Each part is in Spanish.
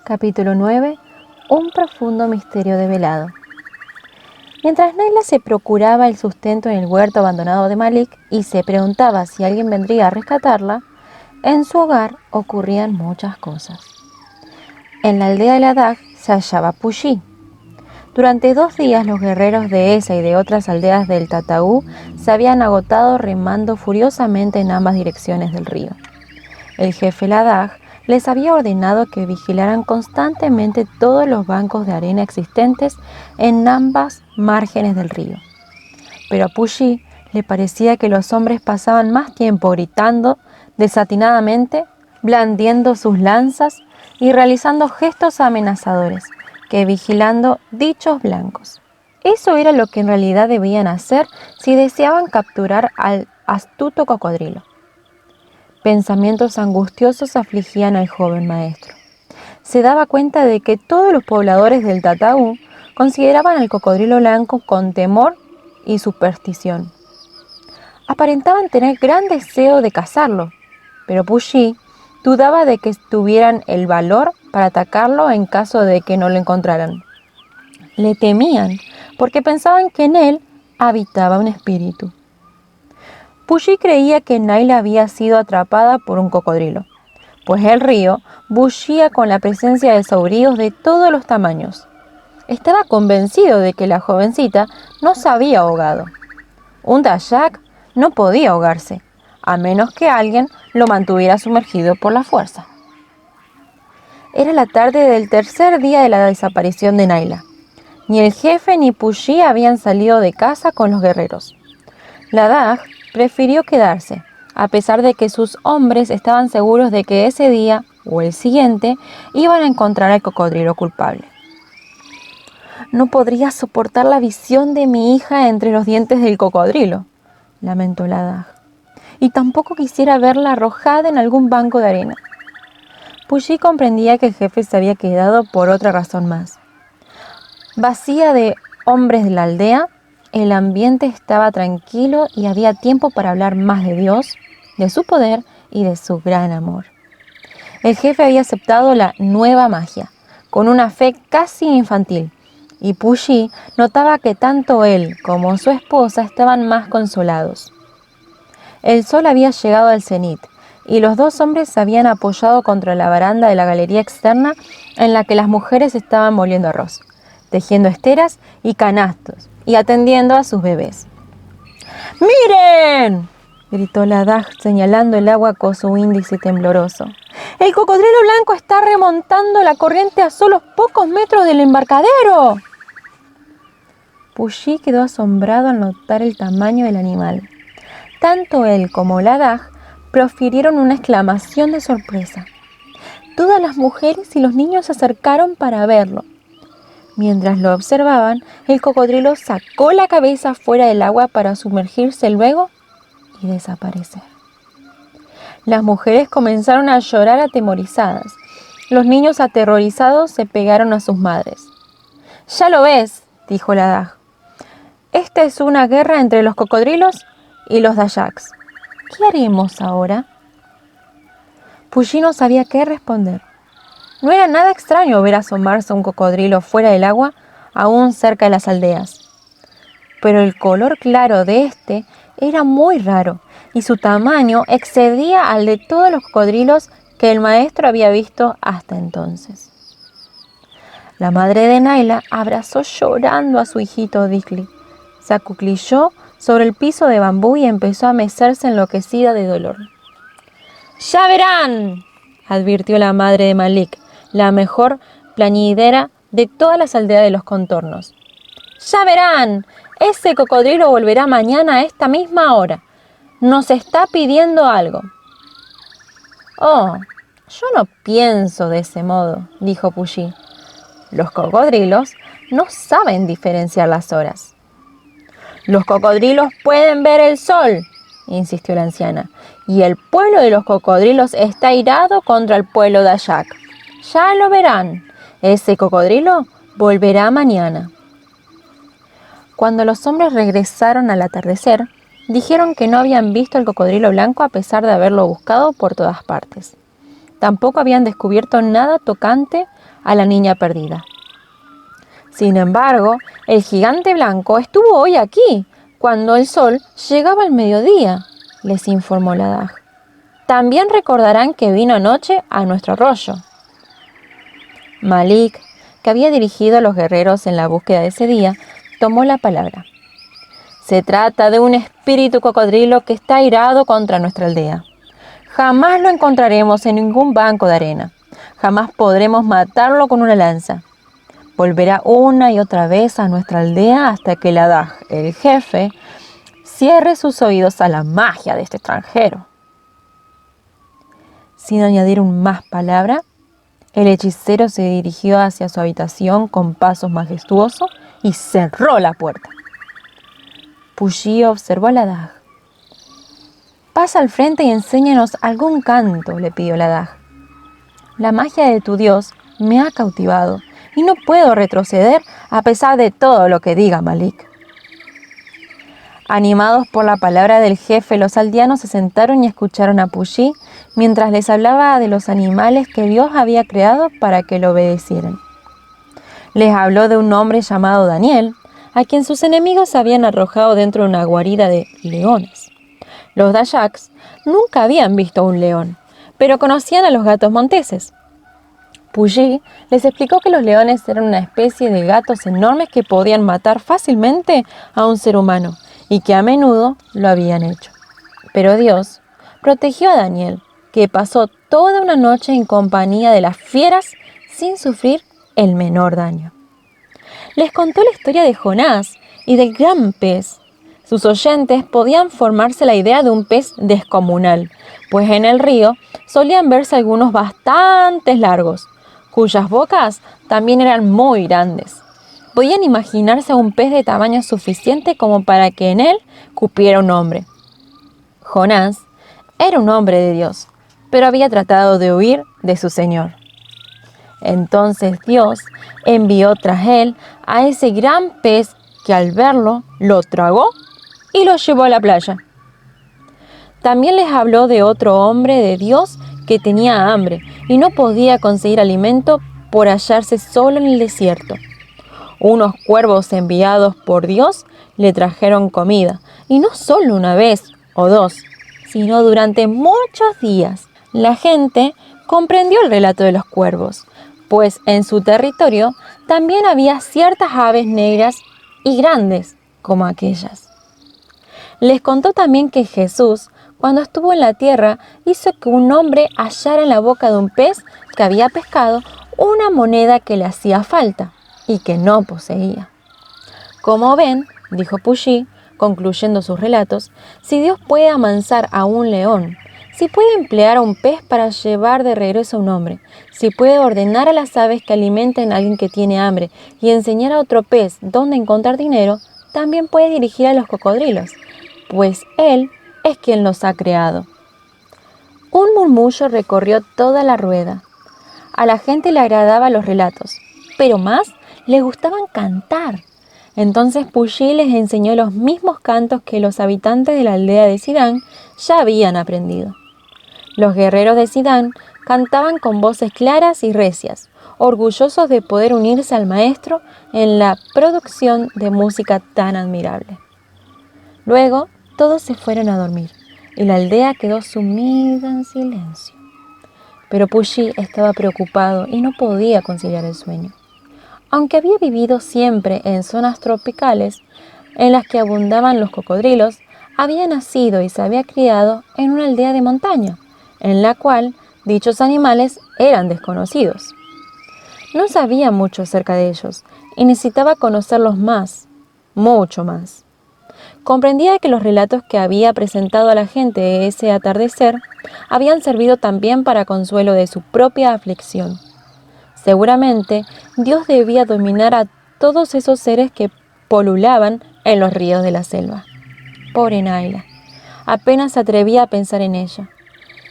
Capítulo 9. Un profundo misterio develado. Mientras Naila se procuraba el sustento en el huerto abandonado de Malik y se preguntaba si alguien vendría a rescatarla, en su hogar ocurrían muchas cosas. En la aldea de Ladakh se hallaba Pushí. Durante 2 días los guerreros de esa y de otras aldeas del Tataú se habían agotado remando furiosamente en ambas direcciones del río. El jefe Ladakh les había ordenado que vigilaran constantemente todos los bancos de arena existentes en ambas márgenes del río. Pero a Pushí le parecía que los hombres pasaban más tiempo gritando desatinadamente, blandiendo sus lanzas y realizando gestos amenazadores que vigilando dichos blancos. Eso era lo que en realidad debían hacer si deseaban capturar al astuto cocodrilo. Pensamientos angustiosos afligían al joven maestro. Se daba cuenta de que todos los pobladores del Tataú consideraban al cocodrilo blanco con temor y superstición. Aparentaban tener gran deseo de cazarlo, pero Pushí dudaba de que tuvieran el valor para atacarlo en caso de que no lo encontraran. Le temían porque pensaban que en él habitaba un espíritu. Pushí creía que Naila había sido atrapada por un cocodrilo, pues el río bullía con la presencia de sauríos de todos los tamaños. Estaba convencido de que la jovencita no se había ahogado. Un Dayak no podía ahogarse, a menos que alguien lo mantuviera sumergido por la fuerza. Era la tarde del tercer día de la desaparición de Naila. Ni el jefe ni Pushí habían salido de casa con los guerreros. Ladakh prefirió quedarse, a pesar de que sus hombres estaban seguros de que ese día o el siguiente iban a encontrar al cocodrilo culpable. No podría soportar la visión de mi hija entre los dientes del cocodrilo, lamentó Ladakh, y tampoco quisiera verla arrojada en algún banco de arena. Pushí comprendía que el jefe se había quedado por otra razón más. Vacía de hombres de la aldea, el ambiente estaba tranquilo y había tiempo para hablar más de Dios, de su poder y de su gran amor. El jefe había aceptado la nueva magia, con una fe casi infantil, y Pushí notaba que tanto él como su esposa estaban más consolados. El sol había llegado al cenit, y los 2 hombres se habían apoyado contra la baranda de la galería externa en la que las mujeres estaban moliendo arroz, tejiendo esteras y canastos y atendiendo a sus bebés. ¡Miren!, gritó Ladakh señalando el agua con su índice tembloroso. ¡El cocodrilo blanco está remontando la corriente a solo pocos metros del embarcadero! Pushí quedó asombrado al notar el tamaño del animal. Tanto él como Ladakh profirieron una exclamación de sorpresa. Todas las mujeres y los niños se acercaron para verlo. Mientras lo observaban, el cocodrilo sacó la cabeza fuera del agua para sumergirse luego y desaparecer. Las mujeres comenzaron a llorar atemorizadas. Los niños aterrorizados se pegaron a sus madres. «Ya lo ves», dijo Ladakh. «Esta es una guerra entre los cocodrilos y los Dayaks. ¿Qué haremos ahora?» Pushí no sabía qué responder. No era nada extraño ver asomarse un cocodrilo fuera del agua, aún cerca de las aldeas. Pero el color claro de este era muy raro y su tamaño excedía al de todos los cocodrilos que el maestro había visto hasta entonces. La madre de Naila abrazó llorando a su hijito Dikli, se acuclilló sobre el piso de bambú y empezó a mecerse enloquecida de dolor. «¡Ya verán!», advirtió la madre de Malik, la mejor plañidera de todas las aldeas de los contornos. «¡Ya verán! Ese cocodrilo volverá mañana a esta misma hora. Nos está pidiendo algo». «Oh, yo no pienso de ese modo», dijo Pushí. «Los cocodrilos no saben diferenciar las horas». «Los cocodrilos pueden ver el sol», insistió la anciana, «y el pueblo de los cocodrilos está irado contra el pueblo de Dayak. Ya lo verán. Ese cocodrilo volverá mañana». Cuando los hombres regresaron al atardecer, dijeron que no habían visto el cocodrilo blanco a pesar de haberlo buscado por todas partes. Tampoco habían descubierto nada tocante a la niña perdida. Sin embargo, el gigante blanco estuvo hoy aquí, cuando el sol llegaba al mediodía, les informó Ladaj. También recordarán que vino anoche a nuestro arroyo. Malik, que había dirigido a los guerreros en la búsqueda de ese día, tomó la palabra. Se trata de un espíritu cocodrilo que está airado contra nuestra aldea. Jamás lo encontraremos en ningún banco de arena. Jamás podremos matarlo con una lanza. Volverá una y otra vez a nuestra aldea hasta que Ladaj, el jefe, cierre sus oídos a la magia de este extranjero. Sin añadir más palabra, el hechicero se dirigió hacia su habitación con pasos majestuosos y cerró la puerta. Puyi observó a Ladaj. Pasa al frente y enséñanos algún canto, le pidió Ladaj. La magia de tu Dios me ha cautivado y no puedo retroceder a pesar de todo lo que diga Malik. Animados por la palabra del jefe, los aldeanos se sentaron y escucharon a Puyi mientras les hablaba de los animales que Dios había creado para que lo obedecieran. Les habló de un hombre llamado Daniel, a quien sus enemigos habían arrojado dentro de una guarida de leones. Los Dayaks nunca habían visto un león, pero conocían a los gatos monteses. Puyi les explicó que los leones eran una especie de gatos enormes que podían matar fácilmente a un ser humano y que a menudo lo habían hecho. Pero Dios protegió a Daniel, que pasó toda una noche en compañía de las fieras sin sufrir el menor daño. Les contó la historia de Jonás y del gran pez. Sus oyentes podían formarse la idea de un pez descomunal, pues en el río solían verse algunos bastante largos, cuyas bocas también eran muy grandes. Podían imaginarse a un pez de tamaño suficiente como para que en él cupiera un hombre. Jonás era un hombre de Dios, pero había tratado de huir de su Señor. Entonces Dios envió tras él a ese gran pez que al verlo lo tragó y lo llevó a la playa. También les habló de otro hombre de Dios que tenía hambre y no podía conseguir alimento por hallarse solo en el desierto. Unos cuervos enviados por Dios le trajeron comida, y no solo una vez o dos, sino durante muchos días. La gente comprendió el relato de los cuervos, pues en su territorio también había ciertas aves negras y grandes como aquellas. Les contó también que Jesús, cuando estuvo en la tierra, hizo que un hombre hallara en la boca de un pez que había pescado una moneda que le hacía falta y que no poseía. Como ven, dijo Puyi, concluyendo sus relatos, si Dios puede amansar a un león, si puede emplear a un pez para llevar de regreso a un hombre, si puede ordenar a las aves que alimenten a alguien que tiene hambre y enseñar a otro pez dónde encontrar dinero, también puede dirigir a los cocodrilos, pues Él es quien los ha creado. Un murmullo recorrió toda la rueda. A la gente le agradaban los relatos, pero más les gustaban cantar. Entonces Puyi les enseñó los mismos cantos que los habitantes de la aldea de Sidán ya habían aprendido. Los guerreros de Sidán cantaban con voces claras y recias, orgullosos de poder unirse al maestro en la producción de música tan admirable. Luego todos se fueron a dormir y la aldea quedó sumida en silencio. Pero Puyi estaba preocupado y no podía conciliar el sueño. Aunque había vivido siempre en zonas tropicales en las que abundaban los cocodrilos, había nacido y se había criado en una aldea de montaña, en la cual dichos animales eran desconocidos. No sabía mucho acerca de ellos y necesitaba conocerlos más, mucho más. Comprendía que los relatos que había presentado a la gente ese atardecer habían servido también para consuelo de su propia aflicción. Seguramente Dios debía dominar a todos esos seres que polulaban en los ríos de la selva. Pobre Naila, apenas se atrevía a pensar en ella.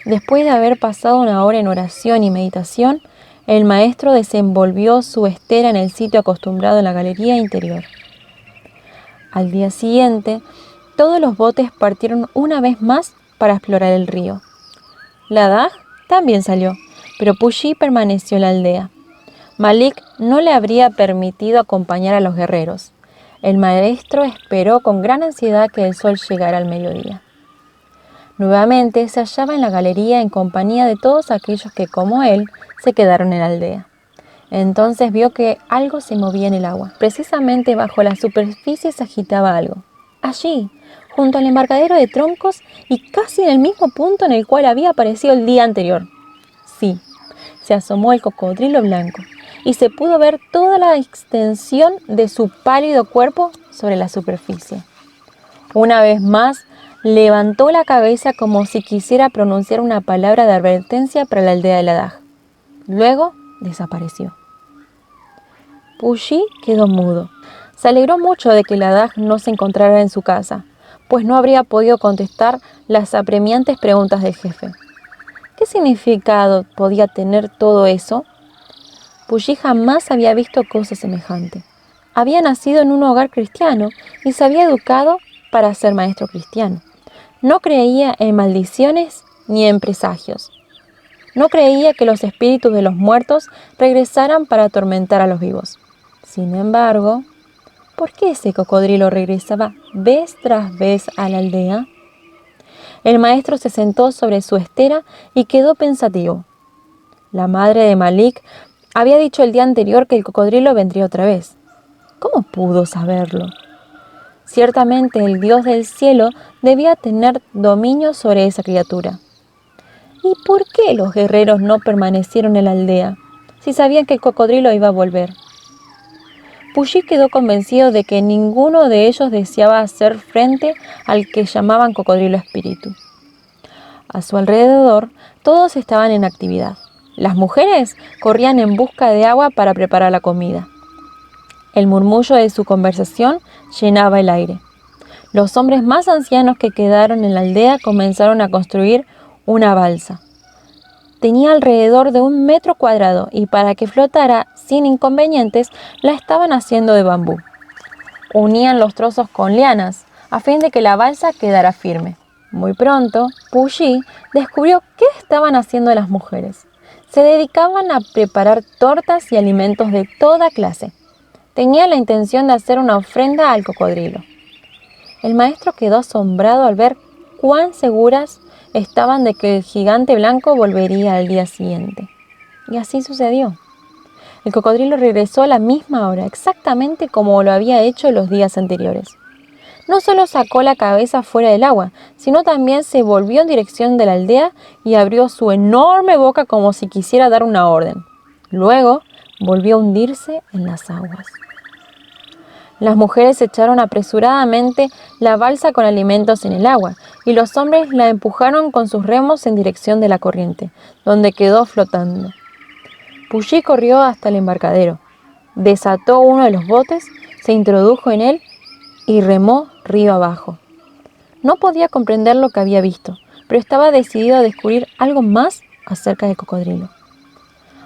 Después de haber pasado una hora en oración y meditación, el maestro desenvolvió su estera en el sitio acostumbrado en la galería interior. Al día siguiente, todos los botes partieron una vez más para explorar el río. Ladaj también salió, pero Puyi permaneció en la aldea. Malik no le habría permitido acompañar a los guerreros. El maestro esperó con gran ansiedad que el sol llegara al mediodía. Nuevamente se hallaba en la galería en compañía de todos aquellos que, como él, se quedaron en la aldea. Entonces vio que algo se movía en el agua. Precisamente bajo la superficie se agitaba algo. Allí, junto al embarcadero de troncos y casi en el mismo punto en el cual había aparecido el día anterior. Sí, se asomó el cocodrilo blanco y se pudo ver toda la extensión de su pálido cuerpo sobre la superficie. Una vez más, levantó la cabeza como si quisiera pronunciar una palabra de advertencia para la aldea de Ladaj. Luego desapareció. Puyi quedó mudo. Se alegró mucho de que Ladaj no se encontrara en su casa, pues no habría podido contestar las apremiantes preguntas del jefe. ¿Qué significado podía tener todo eso? Puyi jamás había visto cosa semejante. Había nacido en un hogar cristiano y se había educado para ser maestro cristiano. No creía en maldiciones ni en presagios. No creía que los espíritus de los muertos regresaran para atormentar a los vivos. Sin embargo, ¿por qué ese cocodrilo regresaba vez tras vez a la aldea? El maestro se sentó sobre su estera y quedó pensativo. La madre de Malik había dicho el día anterior que el cocodrilo vendría otra vez. ¿Cómo pudo saberlo? Ciertamente el Dios del cielo debía tener dominio sobre esa criatura. ¿Y por qué los guerreros no permanecieron en la aldea, si sabían que el cocodrilo iba a volver? Puyi quedó convencido de que ninguno de ellos deseaba hacer frente al que llamaban cocodrilo espíritu. A su alrededor, todos estaban en actividad. Las mujeres corrían en busca de agua para preparar la comida. El murmullo de su conversación llenaba el aire. Los hombres más ancianos que quedaron en la aldea comenzaron a construir una balsa. Tenía alrededor de 1 metro cuadrado y para que flotara sin inconvenientes la estaban haciendo de bambú. Unían los trozos con lianas a fin de que la balsa quedara firme. Muy pronto, Puyi descubrió qué estaban haciendo las mujeres. Se dedicaban a preparar tortas y alimentos de toda clase. Tenía la intención de hacer una ofrenda al cocodrilo. El maestro quedó asombrado al ver cuán seguras estaban de que el gigante blanco volvería al día siguiente. Y así sucedió. El cocodrilo regresó a la misma hora, exactamente como lo había hecho los días anteriores. No solo sacó la cabeza fuera del agua, sino también se volvió en dirección de la aldea y abrió su enorme boca como si quisiera dar una orden. Luego volvió a hundirse en las aguas. Las mujeres echaron apresuradamente la balsa con alimentos en el agua y los hombres la empujaron con sus remos en dirección de la corriente, donde quedó flotando. Puyi corrió hasta el embarcadero, desató uno de los botes, se introdujo en él y remó río abajo. No podía comprender lo que había visto, pero estaba decidido a descubrir algo más acerca del cocodrilo.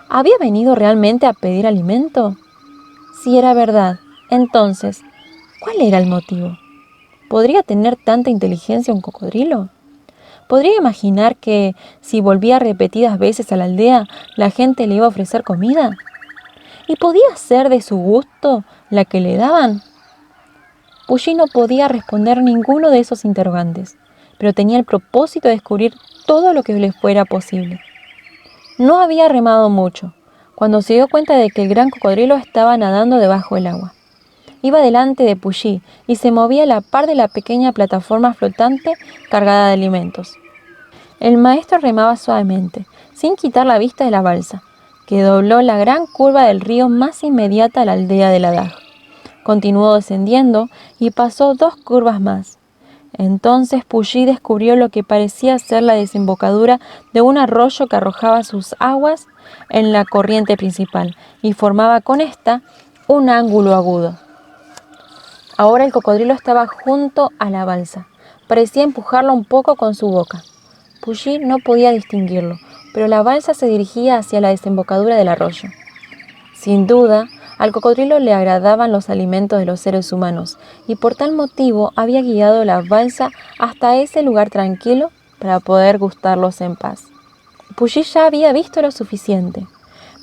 ¿Había venido realmente a pedir alimento? Si era verdad, entonces, ¿cuál era el motivo? ¿Podría tener tanta inteligencia un cocodrilo? ¿Podría imaginar que, si volvía repetidas veces a la aldea, la gente le iba a ofrecer comida? ¿Y podía ser de su gusto la que le daban? Puyi no podía responder ninguno de esos interrogantes, pero tenía el propósito de descubrir todo lo que le fuera posible. No había remado mucho, cuando se dio cuenta de que el gran cocodrilo estaba nadando debajo del agua. Iba delante de Puyi y se movía a la par de la pequeña plataforma flotante cargada de alimentos. El maestro remaba suavemente, sin quitar la vista de la balsa, que dobló la gran curva del río más inmediata a la aldea de Ladaj. Continuó descendiendo y pasó 2 curvas más. Entonces Puyi descubrió lo que parecía ser la desembocadura de un arroyo que arrojaba sus aguas en la corriente principal y formaba con esta un ángulo agudo. Ahora el cocodrilo estaba junto a la balsa. Parecía empujarlo un poco con su boca. Puyi no podía distinguirlo, pero la balsa se dirigía hacia la desembocadura del arroyo. Sin duda, al cocodrilo le agradaban los alimentos de los seres humanos y por tal motivo había guiado la balsa hasta ese lugar tranquilo para poder gustarlos en paz. Puyi ya había visto lo suficiente.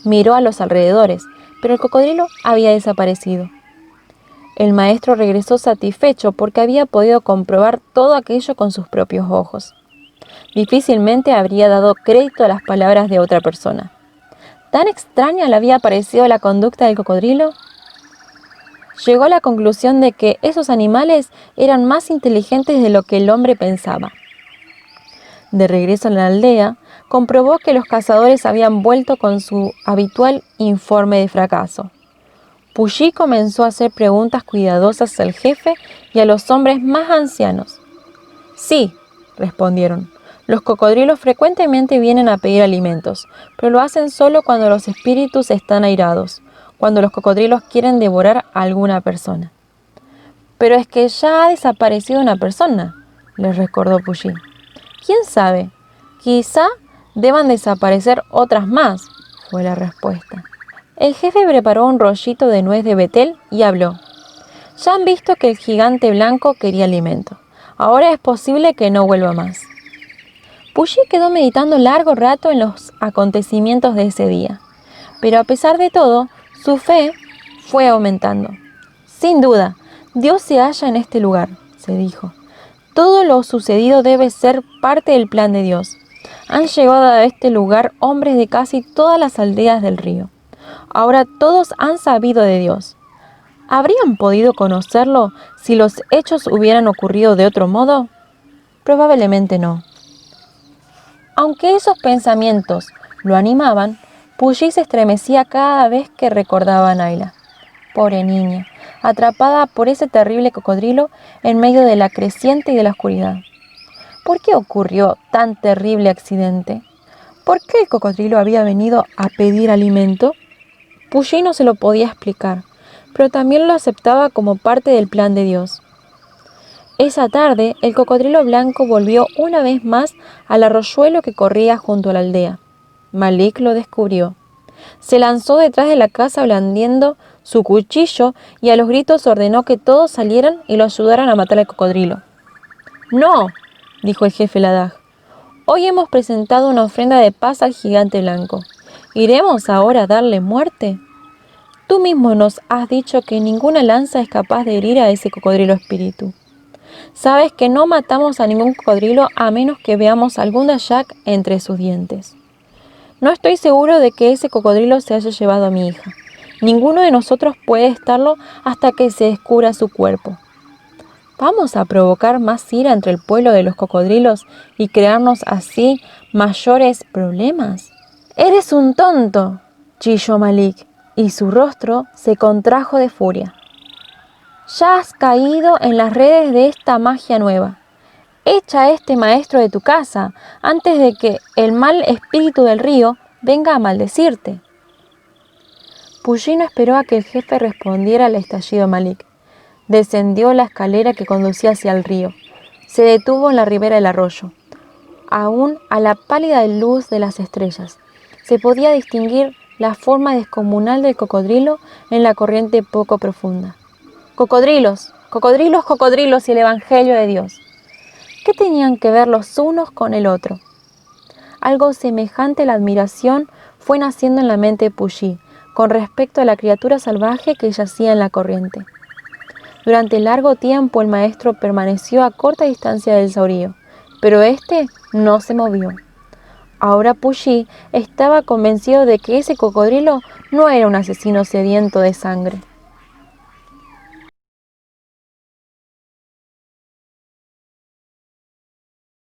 Miró a los alrededores, pero el cocodrilo había desaparecido. El maestro regresó satisfecho porque había podido comprobar todo aquello con sus propios ojos. Difícilmente habría dado crédito a las palabras de otra persona. ¿Tan extraña le había parecido la conducta del cocodrilo? Llegó a la conclusión de que esos animales eran más inteligentes de lo que el hombre pensaba. De regreso a la aldea, comprobó que los cazadores habían vuelto con su habitual informe de fracaso. Puyi comenzó a hacer preguntas cuidadosas al jefe y a los hombres más ancianos. Sí, respondieron. Los cocodrilos frecuentemente vienen a pedir alimentos, pero lo hacen solo cuando los espíritus están airados, cuando los cocodrilos quieren devorar a alguna persona. Pero es que ya ha desaparecido una persona, les recordó Puyi. ¿Quién sabe? Quizá deban desaparecer otras más, fue la respuesta. El jefe preparó un rollito de nuez de betel y habló. Ya han visto que el gigante blanco quería alimento. Ahora es posible que no vuelva más. Puyi quedó meditando largo rato en los acontecimientos de ese día. Pero a pesar de todo, su fe fue aumentando. Sin duda, Dios se halla en este lugar, se dijo. Todo lo sucedido debe ser parte del plan de Dios. Han llegado a este lugar hombres de casi todas las aldeas del río. Ahora todos han sabido de Dios. ¿Habrían podido conocerlo si los hechos hubieran ocurrido de otro modo? Probablemente no. Aunque esos pensamientos lo animaban, Puyi se estremecía cada vez que recordaba a Naila. Pobre niña, atrapada por ese terrible cocodrilo en medio de la creciente y de la oscuridad. ¿Por qué ocurrió tan terrible accidente? ¿Por qué el cocodrilo había venido a pedir alimento? Puyi no se lo podía explicar, pero también lo aceptaba como parte del plan de Dios. Esa tarde, el cocodrilo blanco volvió una vez más al arroyuelo que corría junto a la aldea. Malik lo descubrió. Se lanzó detrás de la casa blandiendo su cuchillo y a los gritos ordenó que todos salieran y lo ayudaran a matar al cocodrilo. «No», dijo el jefe Ladaj. «Hoy hemos presentado una ofrenda de paz al gigante blanco. ¿Iremos ahora a darle muerte? Tú mismo nos has dicho que ninguna lanza es capaz de herir a ese cocodrilo espíritu. Sabes que no matamos a ningún cocodrilo a menos que veamos algún dayak entre sus dientes. No estoy seguro de que ese cocodrilo se haya llevado a mi hija. Ninguno de nosotros puede estarlo hasta que se descubra su cuerpo. ¿Vamos a provocar más ira entre el pueblo de los cocodrilos y crearnos así mayores problemas? «Eres un tonto», chilló Malik, y su rostro se contrajo de furia. «Ya has caído en las redes de esta magia nueva. Echa a este maestro de tu casa antes de que el mal espíritu del río venga a maldecirte». Puyi no esperó a que el jefe respondiera al estallido de Malik. Descendió la escalera que conducía hacia el río. Se detuvo en la ribera del arroyo. Aún a la pálida luz de las estrellas, se podía distinguir la forma descomunal del cocodrilo en la corriente poco profunda. Cocodrilos, cocodrilos, cocodrilos y el Evangelio de Dios. ¿Qué tenían que ver los unos con el otro? Algo semejante a la admiración fue naciendo en la mente de Puyi con respecto a la criatura salvaje que yacía en la corriente. Durante largo tiempo el maestro permaneció a corta distancia del saurío, pero éste no se movió. Ahora Puyi estaba convencido de que ese cocodrilo no era un asesino sediento de sangre.